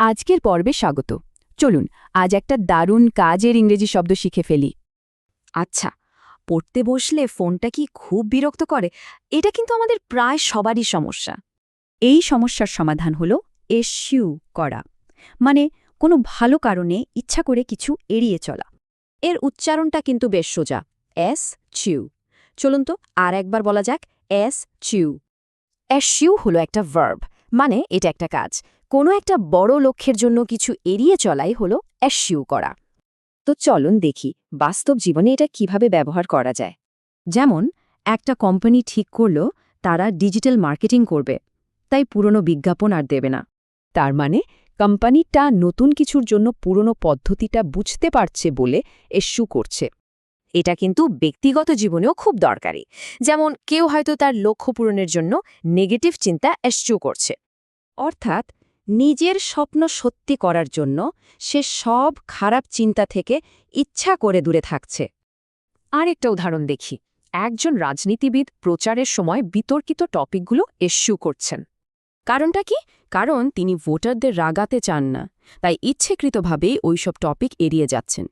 আজকের পর্বে স্বাগত। চলুন আজ একটা দারুণ কাজের ইংরেজি শব্দ শিখে ফেলি। আচ্ছা, পড়তে বসলে ফোনটা কি খুব বিরক্ত করে? এটা কিন্তু আমাদের প্রায় সবারই সমস্যা। এই সমস্যার সমাধান হলো এসইউ করা, মানে কোনো ভালো কারণে ইচ্ছা করে কিছু এড়িয়ে চলা। এর উচ্চারণটা কিন্তু বেশ সোজা, এস চিউ। চলুন তো আর একবার বলা যাক, এস চিউ। এসইউ হলো একটা ভার্ব, মানে এটা একটা কাজ। কোনো একটা বড় লক্ষ্যের জন্য কিছু এড়িয়ে চলাই হলো এসইউ করা। তো চলুন দেখি বাস্তব জীবনে এটা কিভাবে ব্যবহার করা যায়। যেমন একটা কোম্পানি ঠিক করল তারা ডিজিটাল মার্কেটিং করবে, তাই পুরনো বিজ্ঞাপন আর দেবে না। তার মানে কোম্পানিটা নতুন কিছুর জন্য পুরনো পদ্ধতিটা বুঝতে পারছে বলে এসইউ করছে। এটা কিন্তু ব্যক্তিগত জীবনেও খুব দরকারি। যেমন কেউ হয়তো তার লক্ষ্য পূরণের জন্য নেগেটিভ চিন্তা এসইউ করছে, অর্থাৎ নিজের স্বপ্ন সত্যি করার জন্য সে সব খারাপ চিন্তা থেকে ইচ্ছা করে দূরে থাকছে। আরেকটা উদাহরণ দেখি, একজন রাজনীতিবিদ প্রচারের সময় বিতর্কিত টপিকগুলো এসইউ করছেন। কারণটা কি? কারণ তিনি ভোটারদের রাগাতে চান না, তাই ইচ্ছেকৃতভাবে ওইসব টপিক এড়িয়ে যাচ্ছেন।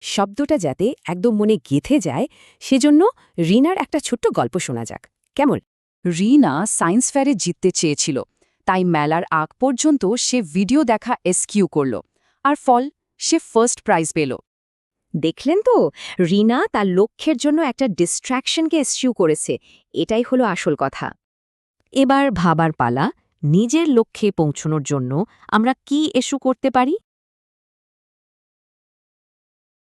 শব্দটা যাতে একদম মনে গেঁথে যায়, সেজন্য রিনার একটা ছোট্ট গল্প শোনা যাক। কেমন? রিনা সায়েন্স ফেয়ারে জিততে চেয়েছিল, তাই মেলার আগ পর্যন্ত সে ভিডিও দেখা এসকিউ করল, আর ফল, সে ফার্স্ট প্রাইজ পেল। দেখলেন তো, রিনা তার লক্ষ্যের জন্য একটা ডিস্ট্র্যাকশনকে এসইউ করেছে। এটাই হলো আসল কথা। এবার ভাবার পালা, নিজের লক্ষ্যে পৌঁছানোর জন্য আমরা কি এসু করতে পারি।